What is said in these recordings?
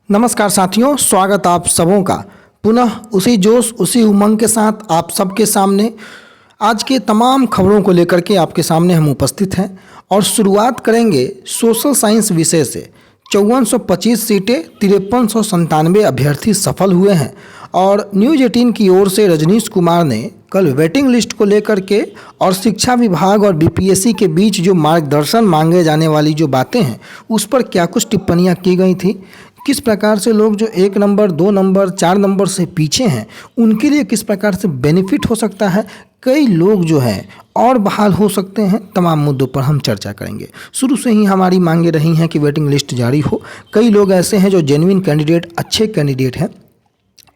नमस्कार साथियों, स्वागत आप सबों का पुनः उसी जोश उसी उमंग के साथ आप सबके सामने आज के तमाम खबरों को लेकर के आपके सामने हम उपस्थित हैं और शुरुआत करेंगे सोशल साइंस विषय से। 5425 सीटें 5397 अभ्यर्थी सफल हुए हैं और न्यूज 18 की ओर से रजनीश कुमार ने कल वेटिंग लिस्ट को लेकर के और शिक्षा विभाग और बीपीएससी के बीच जो मार्गदर्शन मांगे जाने वाली जो बातें हैं उस पर क्या कुछ टिप्पणियां की गई थी, किस प्रकार से लोग जो 1 नंबर 2 नंबर 4 नंबर से पीछे हैं उनके लिए किस प्रकार से बेनिफिट हो सकता है, कई लोग जो हैं और बहाल हो सकते हैं। तमाम मुद्दों पर हम चर्चा करेंगे। शुरू से ही हमारी मांगे रही हैं कि वेटिंग लिस्ट जारी हो। कई लोग ऐसे हैं जो जेन्युइन कैंडिडेट, अच्छे कैंडिडेट हैं,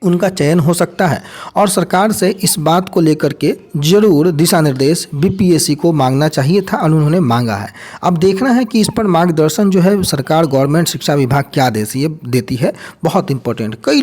उनका चयन हो सकता है और सरकार से इस बात को लेकर के जरूर दिशा निर्देश बीपीएससी को मांगना चाहिए था और उन्होंने मांगा है। अब देखना है कि इस पर मार्गदर्शन जो है सरकार, गवर्नमेंट, शिक्षा विभाग क्या देती है। बहुत इंपॉर्टेंट, कई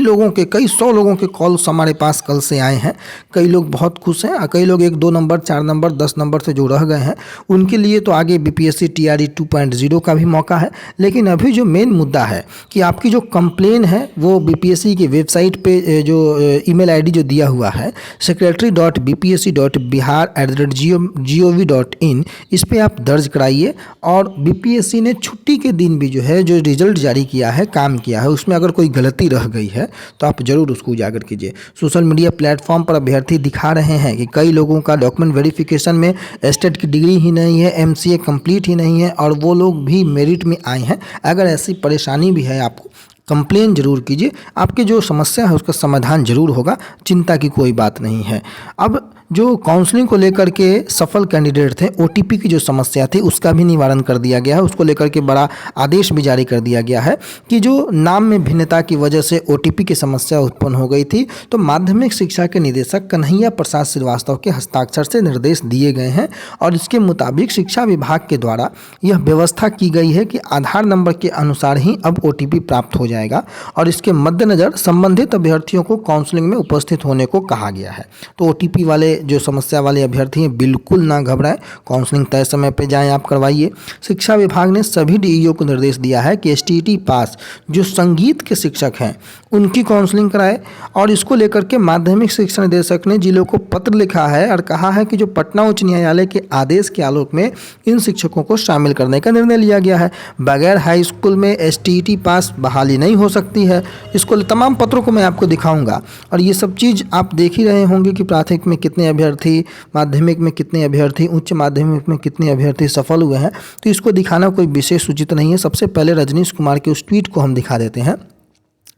100 लोगों के कॉल्स हमारे पास कल से आए हैं। कई लोग बहुत खुश हैं और कई लोग 1 2 नंबर 4 नंबर 10 नंबर से जो रह गए हैं उनके लिए तो आगे बीपीएससी टीआरई 2.0 का भी मौका है। लेकिन अभी जो मेन मुद्दा है कि आपकी जो कंप्लेन है वो बीपीएससी की वेबसाइट पे जो ईमेल आईडी जो दिया हुआ है secretary.bpsc.bihar@gov.in, इस पे आप दर्ज कराइए। और बीपीएससी ने छुट्टी के दिन भी जो है जो रिजल्ट जारी किया है, काम किया है, उसमें अगर कोई गलती रह गई है तो आप जरूर उसको उजागर कीजिए। सोशल मीडिया प्लेटफॉर्म पर अभ्यर्थी दिखा रहे हैं कि कई लोगों का डॉक्यूमेंट वेरिफिकेशन में एस्टेट की डिग्री ही नहीं है, एमसीए कंप्लीट ही नहीं है और वो लोग भी मेरिट में आए हैं। अगर ऐसी परेशानी भी है आपको, कंप्लेन जरूर कीजिए, आपकी जो समस्या है उसका समाधान जरूर होगा, चिंता की कोई बात नहीं है। अब जो काउंसलिंग को लेकर के सफल कैंडिडेट थे, ओटीपी की जो समस्या थी उसका भी निवारण कर दिया गया है। उसको लेकर के बड़ा आदेश भी जारी कर दिया गया है कि जो नाम में भिन्नता की वजह से ओटीपी की समस्या उत्पन्न हो गई थी तो माध्यमिक शिक्षा के निदेशक कन्हैया प्रसाद श्रीवास्तव के हस्ताक्षर से निर्देश दिए गए हैं और इसके मुताबिक शिक्षा विभाग के द्वारा यह व्यवस्था की गई है कि आधार नंबर के अनुसार ही अब ओटीपी प्राप्त हो जाएगा और इसके मद्देनजर संबंधित अभ्यर्थियों को काउंसलिंग में उपस्थित होने को कहा गया है। तो ओटीपी वाले जो समस्या वाले अभ्यर्थी हैं बिल्कुल ना घबराएं, काउंसलिंग तय समय पे जाएं, आप करवाइए। शिक्षा विभाग ने सभी डीईओ को निर्देश दिया है कि एसटीईटी पास जो संगीत के शिक्षक हैं उनकी काउंसलिंग कराए और इसको लेकर के माध्यमिक शिक्षा निदेशक ने जिलों को पत्र लिखा है और कहा है कि जो पटना उच्च न्यायालय के आदेश के आलोक में इन शिक्षकों को शामिल करने का निर्णय लिया गया है। बगैर हाई स्कूल में एसटीईटी पास बहाली नहीं हो सकती है। इसको तमाम पत्रों को मैं आपको दिखाऊंगा और ये सब चीज़ आप देख ही रहे होंगे कि प्राथमिक में कितने अभ्यर्थी, माध्यमिक में कितने अभ्यर्थी, उच्च माध्यमिक में कितने अभ्यर्थी सफल हुए हैं। तो इसको दिखाना कोई विशेष उचित नहीं है। सबसे पहले रजनीश कुमार के उस ट्वीट को हम दिखा देते हैं।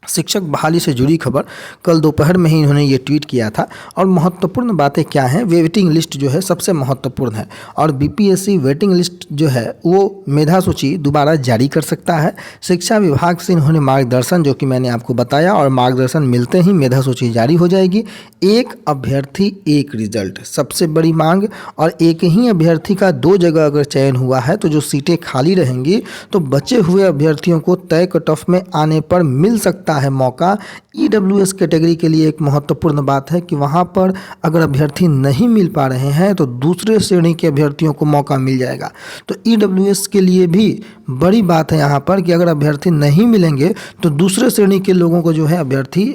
शिक्षक बहाली से जुड़ी खबर, कल दोपहर में ही इन्होंने ये ट्वीट किया था और महत्वपूर्ण बातें क्या हैं। वेटिंग लिस्ट जो है सबसे महत्वपूर्ण है और बीपीएससी वेटिंग लिस्ट जो है वो मेधा सूची दोबारा जारी कर सकता है। शिक्षा विभाग से इन्होंने मार्गदर्शन जो कि मैंने आपको बताया और मार्गदर्शन मिलते ही मेधा सूची जारी हो जाएगी। एक अभ्यर्थी एक रिजल्ट, सबसे बड़ी मांग। और एक ही अभ्यर्थी का 2 जगह अगर चयन हुआ है तो जो सीटें खाली रहेंगी तो बचे हुए अभ्यर्थियों को तय कट ऑफ में आने पर मिल सकता है मौका। ईडब्ल्यूएस कैटेगरी के लिए एक महत्वपूर्ण बात है कि वहां पर अगर अभ्यर्थी नहीं मिल पा रहे हैं तो दूसरे श्रेणी के अभ्यर्थियों को मौका मिल जाएगा। तो ईडब्ल्यूएस के लिए भी बड़ी बात है यहाँ पर कि अगर अभ्यर्थी नहीं मिलेंगे तो दूसरे श्रेणी के लोगों को जो है अभ्यर्थी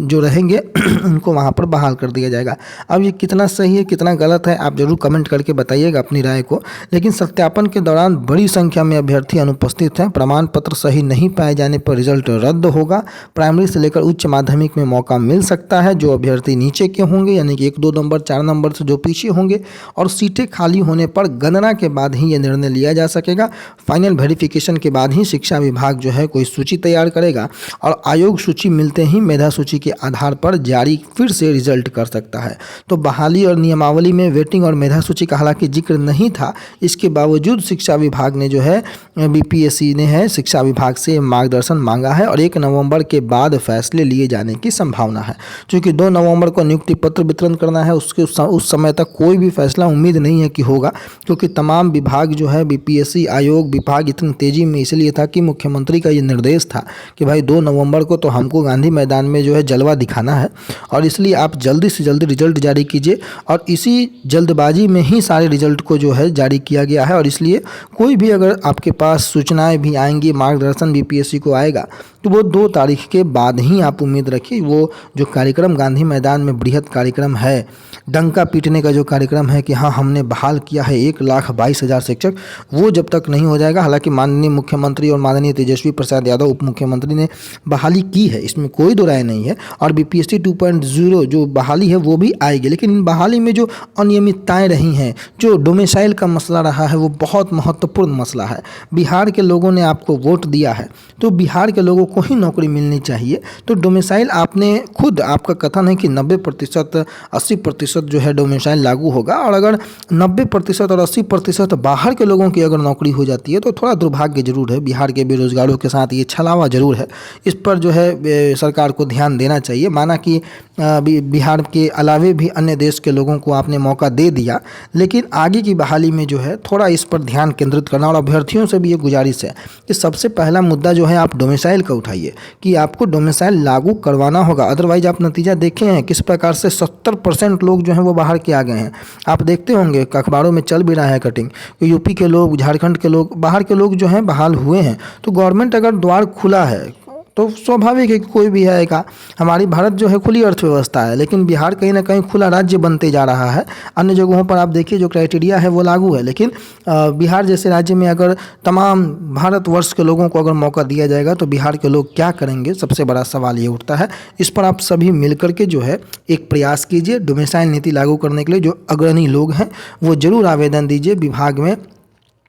जो रहेंगे उनको वहाँ पर बहाल कर दिया जाएगा। अब ये कितना सही है कितना गलत है आप जरूर कमेंट करके बताइएगा अपनी राय को। लेकिन सत्यापन के दौरान बड़ी संख्या में अभ्यर्थी अनुपस्थित हैं। प्रमाण पत्र सही नहीं पाए जाने पर रिजल्ट रद्द होगा। प्राइमरी से लेकर उच्च माध्यमिक में मौका मिल सकता है। जो अभ्यर्थी नीचे के होंगे यानी कि 1 2 नंबर 4 नंबर से जो पीछे होंगे और सीटें खाली होने पर गणना के बाद ही ये निर्णय लिया जा सकेगा। फाइनल वेरिफिकेशन के बाद ही शिक्षा विभाग जो है कोई सूची तैयार करेगा और आयोग सूची मिलते ही मेधा सूची के आधार पर जारी फिर से रिजल्ट कर सकता है। तो बहाली और नियमावली में वेटिंग और मेधा सूची का हालांकि जिक्र नहीं था, इसके बावजूद शिक्षा विभाग ने जो है बीपीएससी ने है शिक्षा विभाग से मार्गदर्शन मांगा है और 1 नवंबर के बाद फैसले लिए जाने की संभावना है। क्योंकि 2 नवंबर को नियुक्ति पत्र वितरण करना है, उसके उस समय तक कोई भी फैसला उम्मीद नहीं है कि होगा। क्योंकि तमाम विभाग जो है बीपीएससी आयोग विभाग इतनी तेजी में इसलिए था कि मुख्यमंत्री का ये निर्देश था कि भाई 2 नवंबर को तो हमको गांधी मैदान में जो है जलवा दिखाना है और इसलिए आप जल्दी से जल्दी रिजल्ट जारी कीजिए। और इसी जल्दबाजी में ही सारे रिजल्ट को जो है जारी किया गया है और इसलिए कोई भी अगर आपके पास सूचनाएं भी आएंगी, मार्गदर्शन बीपीएससी को आएगा तो वो 2 तारीख के बाद ही आप उम्मीद रखिए। वो जो कार्यक्रम गांधी मैदान में बृहद कार्यक्रम है, डंका पीटने का जो कार्यक्रम है कि हाँ हमने बहाल किया है 1,22,000 शिक्षक, वो जब तक नहीं हो जाएगा, हालांकि माननीय मुख्यमंत्री और माननीय तेजस्वी प्रसाद यादव उप मुख्यमंत्री ने बहाली की है, इसमें कोई दो राय नहीं है, और बीपीएससी 2.0 जो बहाली है वो भी आएगी। लेकिन इन बहाली में जो अनियमितताएं रही हैं, जो डोमिसाइल का मसला रहा है, वो बहुत महत्वपूर्ण मसला है। बिहार के लोगों ने आपको वोट दिया है तो बिहार के लोगों को ही नौकरी मिलनी चाहिए। तो डोमिसाइल आपने खुद, आपका कथन है कि 90% 80% जो है डोमिसाइल लागू होगा, और अगर 90% और 80% बाहर के लोगों की अगर नौकरी हो जाती है तो थोड़ा दुर्भाग्य जरूर है। बिहार के बेरोजगारों के साथ ये छलावा जरूर है। इस पर जो है सरकार को ध्यान देना चाहिए। माना कि बिहार के अलावे भी अन्य देश के लोगों को आपने मौका दे दिया, लेकिन आगे की बहाली में जो है थोड़ा इस पर ध्यान केंद्रित करना, और अभ्यर्थियों से भी ये गुजारिश है कि सबसे पहला मुद्दा जो है आप डोमिसाइल का उठाइए कि आपको डोमिसाइल लागू करवाना होगा। अदरवाइज आप नतीजा देखे हैं किस प्रकार से 70% लोग जो हैं वो बाहर के आ गए हैं। आप देखते होंगे अखबारों में चल भी रहा है कटिंग, यूपी के लोग, झारखंड के लोग, बाहर के लोग जो हैं बहाल हुए हैं। तो गवर्नमेंट अगर द्वार खुला है तो स्वाभाविक है कि कोई भी आएगा। हमारी भारत जो है खुली अर्थव्यवस्था है, लेकिन बिहार कहीं ना कहीं खुला राज्य बनते जा रहा है। अन्य जगहों पर आप देखिए जो क्राइटेरिया है वो लागू है, लेकिन बिहार जैसे राज्य में अगर तमाम भारतवर्ष के लोगों को अगर मौका दिया जाएगा तो बिहार के लोग क्या करेंगे, सबसे बड़ा सवाल ये उठता है। इस पर आप सभी मिलकर के जो है एक प्रयास कीजिए। डोमिसाइल नीति लागू करने के लिए जो अग्रणी लोग हैं वो जरूर आवेदन दीजिए, विभाग में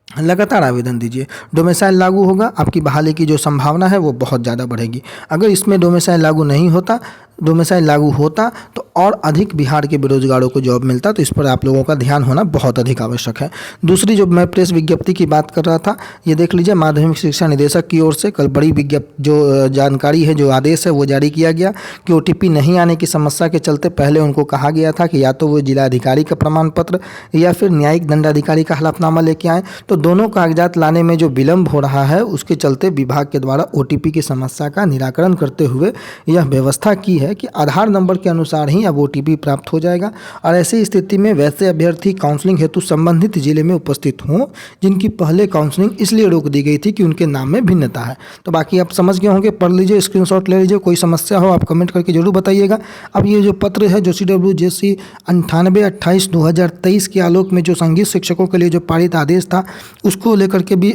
लगातार आवेदन दीजिए। डोमिसाइल लागू होगा, आपकी बहाली की जो संभावना है वो बहुत ज़्यादा बढ़ेगी। अगर इसमें डोमिसाइल लागू नहीं होता, डोमिसाइल लागू होता तो और अधिक बिहार के बेरोजगारों को जॉब मिलता। तो इस पर आप लोगों का ध्यान होना बहुत अधिक आवश्यक है। दूसरी जो मैं प्रेस विज्ञप्ति की बात कर रहा था, ये देख लीजिए, माध्यमिक शिक्षा निदेशक की ओर से कल बड़ी विज्ञप्ति जो जानकारी है, जो आदेश है वो जारी किया गया कि ओटीपी नहीं आने की समस्या के चलते पहले उनको कहा गया था कि या तो वो जिलाधिकारी का प्रमाण पत्र या फिर न्यायिक दंडाधिकारी का हलफनामा लेके आएँ। तो दोनों कागजात लाने में जो विलम्ब हो रहा है उसके चलते विभाग के द्वारा ओटीपी की समस्या का निराकरण करते हुए यह व्यवस्था की है कि आधार नंबर के अनुसार ही अब ओटीपी प्राप्त हो जाएगा। और ऐसी स्थिति में वैसे अभ्यर्थी काउंसलिंग हेतु संबंधित जिले में उपस्थित हों जिनकी पहले काउंसलिंग इसलिए रोक दी गई थी कि उनके नाम में भिन्नता है। तो बाकी आप समझ गए होंगे, पढ़ लीजिए, स्क्रीनशॉट ले लीजिए। कोई समस्या हो आप कमेंट करके जरूर बताइएगा। अब ये जो पत्र है जो CWJC 98/28/2023 के आलोक में जो संगीत शिक्षकों के लिए जो पारित आदेश था उसको लेकर के भी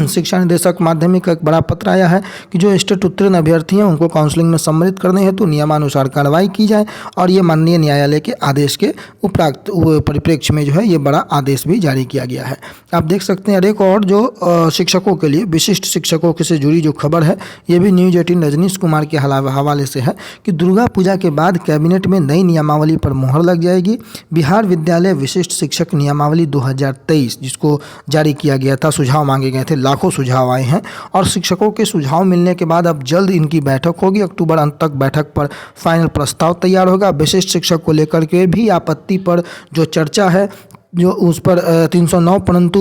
शिक्षा निदेशक माध्यमिक का एक बड़ा पत्र आया है कि जो स्टेट उत्तीर्ण अभ्यर्थी हैं उनको काउंसलिंग में सम्मिलित करने हेतु नियमानुसार कार्रवाई की जाए। और ये माननीय न्यायालय के आदेश के उपराक्त परिप्रेक्ष्य में जो है ये बड़ा आदेश भी जारी किया गया है। आप देख सकते हैं। एक और जो शिक्षकों के लिए, विशिष्ट शिक्षकों से जुड़ी जो खबर है ये भी न्यूज 18 रजनीश कुमार के हवाले से है कि दुर्गा पूजा के बाद कैबिनेट में नई नियमावली पर मुहर लग जाएगी। बिहार विद्यालय विशिष्ट शिक्षक नियमावली 2023 जिसको जारी किया गया था, सुझाव मांगे गए थे, लाखों सुझाव आए हैं और शिक्षकों के सुझाव मिलने के बाद अब जल्द इनकी बैठक होगी। अक्टूबर अंत तक बैठक पर फाइनल प्रस्ताव तैयार होगा। विशिष्ट शिक्षक को लेकर के भी आपत्ति पर जो चर्चा है, जो उस पर 309 परंतु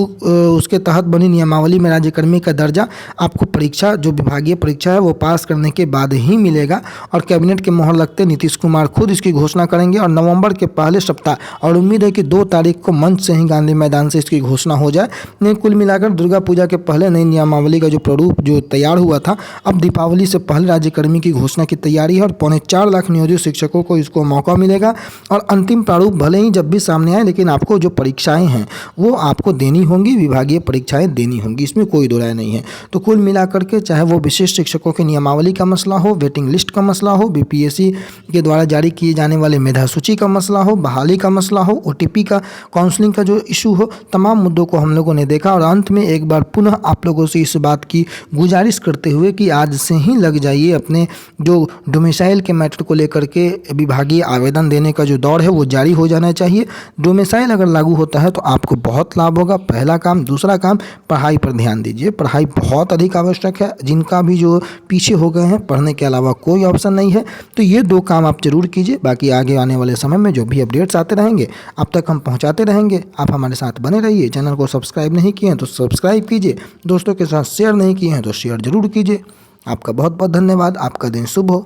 उसके तहत बनी नियमावली में राज्यकर्मी का दर्जा आपको परीक्षा, जो विभागीय परीक्षा है वो पास करने के बाद ही मिलेगा। और कैबिनेट के मोहर लगते नीतीश कुमार खुद इसकी घोषणा करेंगे और नवंबर के पहले सप्ताह, और उम्मीद है कि 2 तारीख को मंच से ही गांधी मैदान से इसकी घोषणा हो जाए। नहीं, कुल मिलाकर दुर्गा पूजा के पहले नई नियमावली का जो प्रारूप जो तैयार हुआ था, अब दीपावली से पहले राज्यकर्मी की घोषणा की तैयारी है और 4.25 लाख नियोजित शिक्षकों को इसको मौका मिलेगा। और अंतिम प्रारूप भले ही जब भी सामने आए, लेकिन आपको जो परीक्षाएं हैं वो आपको देनी होंगी, विभागीय परीक्षाएं देनी होंगी, इसमें कोई दो राय नहीं है। तो कुल मिलाकर के चाहे वो विशिष्ट शिक्षकों की नियमावली का मसला हो, वेटिंग लिस्ट का मसला हो, बीपीएससी के द्वारा जारी किए जाने वाले मेधा सूची का मसला हो, बहाली का मसला हो, ओटीपी का, काउंसलिंग का जो इशू हो, तमाम मुद्दों को हम लोगों ने देखा। और अंत में एक बार पुनः आप लोगों से इस बात की गुजारिश करते हुए कि आज से ही लग जाइए अपने जो डोमिसाइल के मैटर को लेकर के विभागीय आवेदन देने का जो दौर है वो जारी हो जाना चाहिए। डोमिसाइल अगर लागू होता है तो आपको बहुत लाभ होगा, पहला काम। दूसरा काम, पढ़ाई पर ध्यान दीजिए, पढ़ाई बहुत अधिक आवश्यक है। जिनका भी जो पीछे हो गए हैं, पढ़ने के अलावा कोई ऑप्शन नहीं है, तो ये 2 काम आप जरूर कीजिए। बाकी आगे आने वाले समय में जो भी अपडेट्स आते रहेंगे अब तक हम पहुंचाते रहेंगे। आप हमारे साथ बने रहिए। चैनल को सब्सक्राइब नहीं किए हैं तो सब्सक्राइब कीजिए, दोस्तों के साथ शेयर नहीं किए हैं तो शेयर जरूर कीजिए। आपका बहुत बहुत धन्यवाद। आपका दिन शुभ हो।